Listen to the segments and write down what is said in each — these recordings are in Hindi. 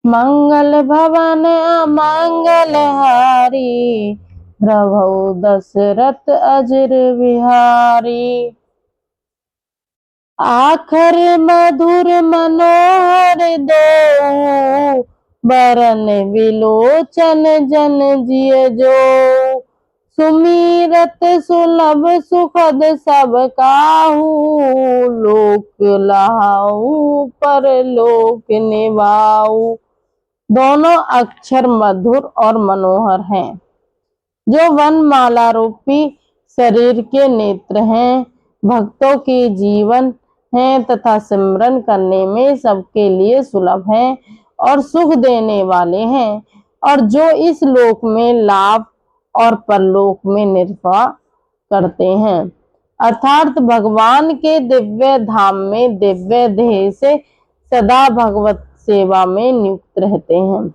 मंगल भवन अमंगल हारी, प्रभु दशरथ अजर बिहारी। आखर मधुर मनोहर दो, बरन विलोचन जन जिय जो। सुमीरत सुलभ सुखद सब काहू, लोक लहाऊ पर लोक निभाऊ। दोनों अक्षर मधुर और मनोहर हैं, जो वनमाला रूपी शरीर के नेत्र हैं, भक्तों के जीवन हैं तथा सिमरन करने में सबके लिए सुलभ हैं और सुख देने वाले हैं, और जो इस लोक में लाभ और परलोक में निर्वाह करते हैं। अर्थात भगवान के दिव्य धाम में दिव्य देह से सदा भगवत सेवा में नियुक्त रहते हैं।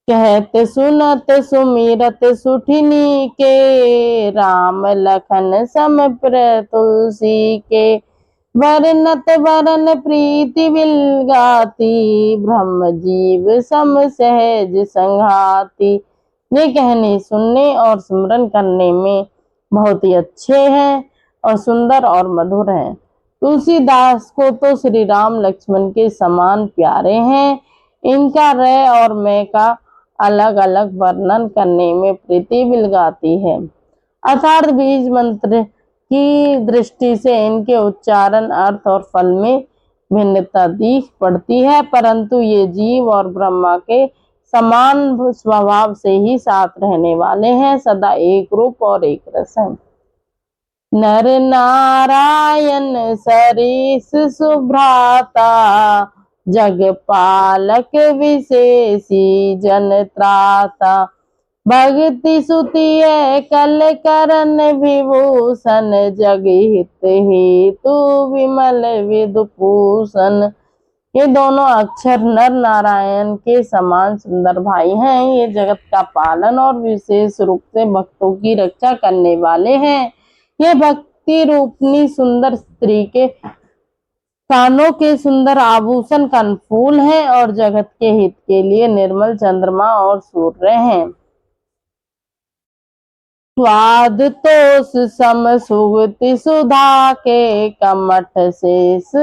कहत सुनत सुमिरत सुठिनी के, राम लखन सम प्रिय तुलसी के। वरनत वरन प्रीति विलगाती, ब्रह्म जीव सम सहज संघाती। ये कहने सुनने और स्मरण करने में बहुत ही अच्छे हैं और सुंदर और मधुर हैं। तुलसीदास को तो श्री राम लक्ष्मण के समान प्यारे हैं। इनका रे और मैं का अलग अलग वर्णन करने में प्रीति विलगाती है। अर्थात बीज मंत्र की दृष्टि से इनके उच्चारण, अर्थ और फल में भिन्नता दिख पड़ती है, परंतु ये जीव और ब्रह्मा के समान स्वभाव से ही साथ रहने वाले हैं, सदा एक रूप और एक रस हैं। नर नारायण सरीस सुभ्राता, जग पालक विशेषी जन त्राता। भक्ति सुति कल करन विभूषण, जग हित हेतु विमल विदुभूषण। ये दोनों अक्षर नर नारायण के समान सुंदर भाई हैं। ये जगत का पालन और विशेष रूप से भक्तों की रक्षा करने वाले हैं। ये भक्ति रूपनी सुंदर स्त्री के कानों के सुंदर आभूषण कनफूल हैं और जगत के हित के लिए निर्मल चंद्रमा और सूर्य हैं। स्वाद तोष सम सुगति सुधा के, कमठ शेष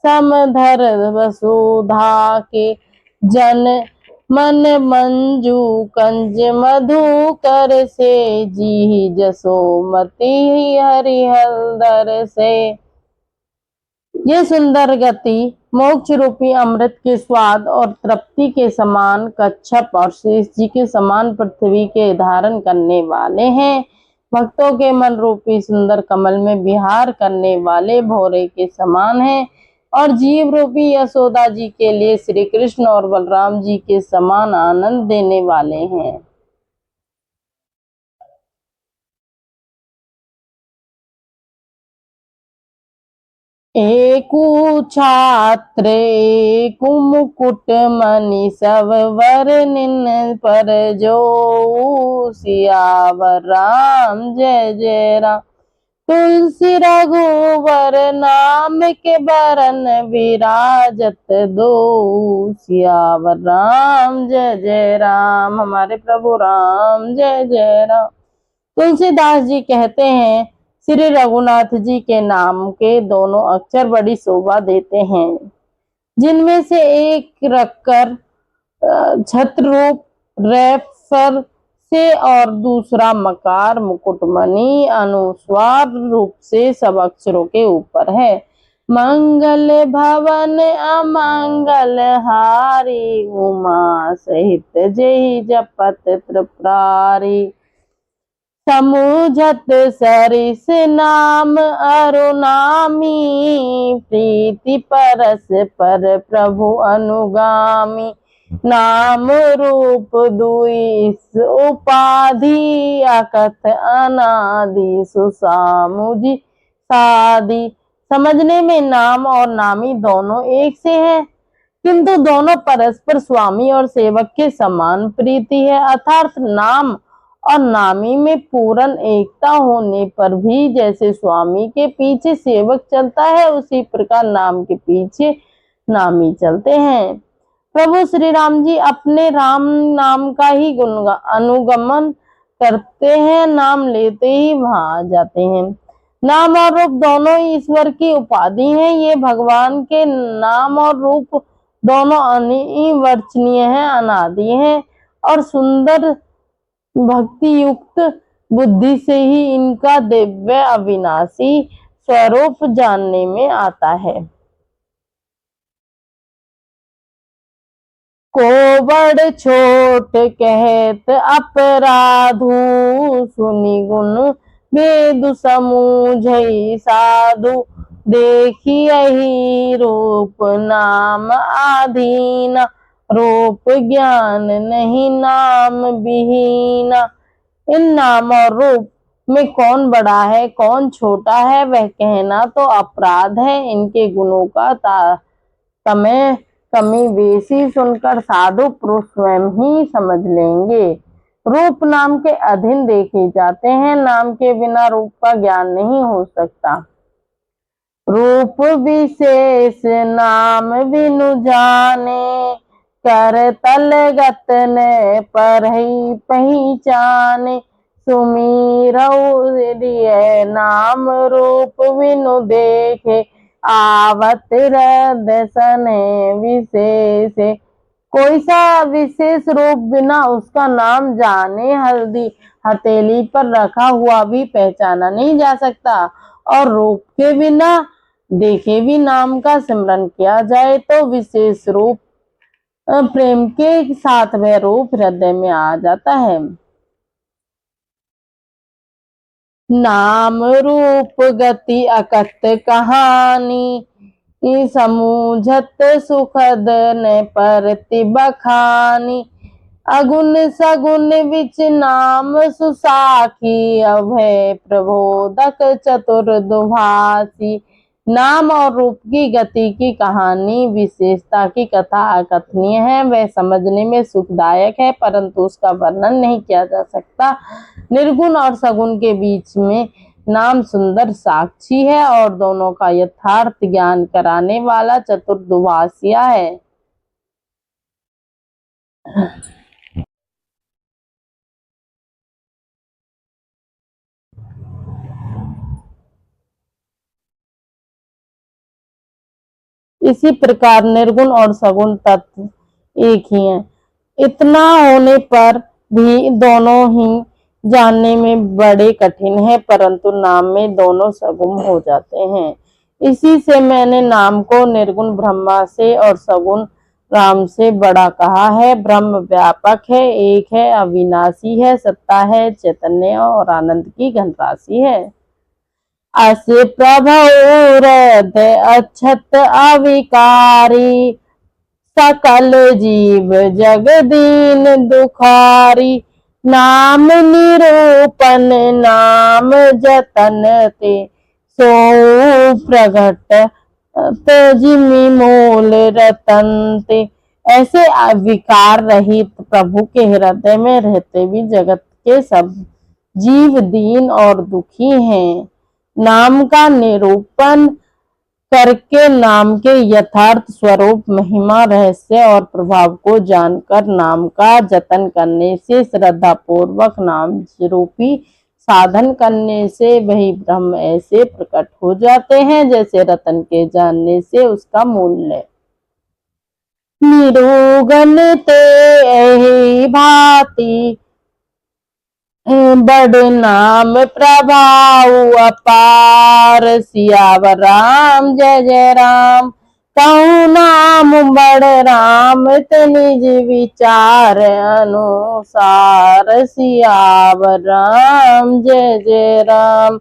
समधर वसुधा के। जन मन मंजू कंज मधु कर से, जी जसोमती हरिहरदर से। ये सुंदर गति मोक्ष रूपी अमृत के स्वाद और तृप्ति के समान कच्छप और शेष जी के समान पृथ्वी के धारण करने वाले हैं। भक्तों के मन रूपी सुंदर कमल में विहार करने वाले भौरे के समान हैं और जीव रूपी यशोदा जी के लिए श्री कृष्ण और बलराम जी के समान आनंद देने वाले हैं। एकु छात्र एकु मुकुट मणि, सब वर निन पर जो। सियावर राम जय जय राम, तुलसी रघुवर नाम के बरन विराजत दो। सियावर राम जय जय राम, हमारे प्रभु राम जय जय राम। तुलसीदास जी कहते हैं, श्री रघुनाथ जी के नाम के दोनों अक्षर बड़ी शोभा देते हैं, जिनमें से एक रखकर छत्र रूप रेफर से और दूसरा मकार मुकुटमणि अनुस्वार रूप से सब अक्षरों के ऊपर है। मंगल भवन अमंगल हारी, उमा सहित जय जपत त्रिपुरारी। समूझत सरिस नाम अरुनामी, प्रीति परस पर प्रभु अनुगामी। नाम रूप दुईस उपाधि, अकथ अनादि सुसामुझि सादि। समझने में नाम और नामी दोनों एक से हैं, किंतु दोनों परस्पर स्वामी और सेवक के समान प्रीति है। अर्थात नाम और नामी में पूर्ण एकता होने पर भी जैसे स्वामी के पीछे सेवक चलता है, उसी प्रकार नाम के पीछे नामी चलते हैं। प्रभु श्री राम जी अपने राम नाम का ही अनुगमन करते हैं, नाम लेते ही वहां आ जाते हैं। नाम और रूप दोनों ही ईश्वर की उपाधि हैं। ये भगवान के नाम और रूप दोनों अनिर्वचनीय हैं, अनादि हैं और सुंदर भक्ति युक्त बुद्धि से ही इनका दिव्य अविनाशी स्वरूप जानने में आता है। को बड़ छोट कहत अपराधु, सुनि गुण वेद समूझई साधु, देखियहि रूप नाम आधीन, रूप ज्ञान नहीं नाम विहीना। इन नाम और रूप में कौन बड़ा है कौन छोटा है वह कहना तो अपराध है। इनके गुणों का तमें कमी बेसी सुनकर साधु पुरुष स्वयं ही समझ लेंगे। रूप नाम के अधीन देखे जाते हैं, नाम के बिना रूप का ज्ञान नहीं हो सकता। रूप विशेष नाम बिनु जाने, कर तलगत ने पर ही पहचाने, सुमिरौ नाम रूप बिनु देखे, आवत हृदय सने विशेष। कोई सा विशेष रूप बिना उसका नाम जाने हल्दी हथेली पर रखा हुआ भी पहचाना नहीं जा सकता, और रूप के बिना देखे भी नाम का सिमरन किया जाए तो विशेष रूप प्रेम के साथ वह रूप हृदय में आ जाता है। नाम रूप गति अकथ कहानी, समूझत सुखद न परति बखानी, अगुन सगुन विच नाम सुसाखी, अभय प्रबोधक चतुर दुभाषी। नाम और रूप की गति की कहानी विशेषता की कथा अकथनीय है, वह समझने में सुखदायक है परंतु उसका वर्णन नहीं किया जा सकता। निर्गुण और सगुण के बीच में नाम सुंदर साक्षी है और दोनों का यथार्थ ज्ञान कराने वाला चतुर दुभाषिया है। इसी प्रकार निर्गुण और सगुण तत्व एक ही हैं। इतना होने पर भी दोनों ही जानने में बड़े कठिन है, परंतु नाम में दोनों सगुण हो जाते हैं। इसी से मैंने नाम को निर्गुण ब्रह्मा से और सगुण राम से बड़ा कहा है। ब्रह्म व्यापक है, एक है, अविनाशी है, सत्ता है, चैतन्य और आनंद की घनराशि है। अस प्रभु हृदय अक्षत अविकारी, सकल जीव जग दीन दुखारी, नाम निरूपन नाम जतन ते, सो प्रगट जिमि मोल रतन ते। ऐसे विकार रहित प्रभु के हृदय में रहते भी जगत के सब जीव दीन और दुखी हैं। नाम का निरूपण करके नाम के यथार्थ स्वरूप, महिमा, रहस्य और प्रभाव को जानकर नाम का जतन करने से, श्रद्धा पूर्वक नाम रूपी साधन करने से वही ब्रह्म ऐसे प्रकट हो जाते हैं जैसे रतन के जानने से उसका मूल्य। निरोगन ते एहि भांति, बड़ नाम प्रभाव अपार, सियावर राम जय जय राम। कहूँ नाम बड़ राम ते निज विचार अनुसार, सियावर राम जय जय राम।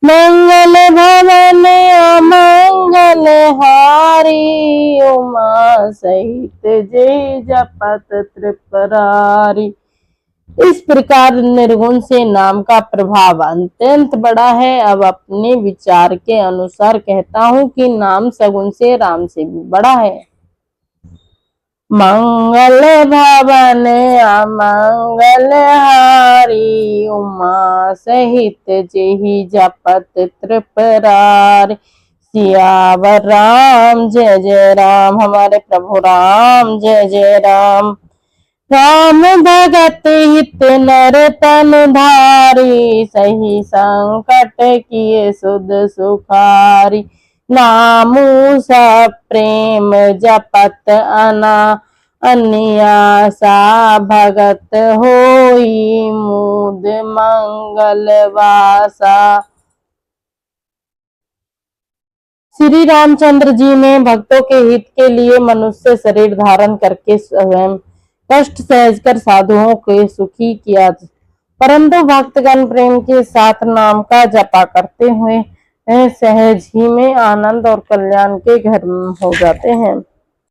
मंगल भवन अमंगल हारी, उमा सहित जय जपत त्रिपुरारी। इस प्रकार निर्गुण से नाम का प्रभाव अत्यंत बड़ा है। अब अपने विचार के अनुसार कहता हूँ कि नाम सगुण से राम से भी बड़ा है। मंगल भवन अमंगल हारी, उमा सहित जेहि जपत त्रिपुरारी, सियावर राम जय जय राम। हमारे प्रभु राम जय जय राम। राम भगत हित नर तन धारी, सही संकट किए सुध सुखारी। नामूसा प्रेम जपत अनियासा, भगत होई मुद मंगल वासा। श्री रामचंद्र जी ने भक्तों के हित के लिए मनुष्य शरीर धारण करके स्वयं कष्ट सहकर साधुओं को सुखी किया, परंतु भक्तगण प्रेम के साथ नाम का जपा करते हुए सहज ही में आनंद और कल्याण के घर हो जाते हैं।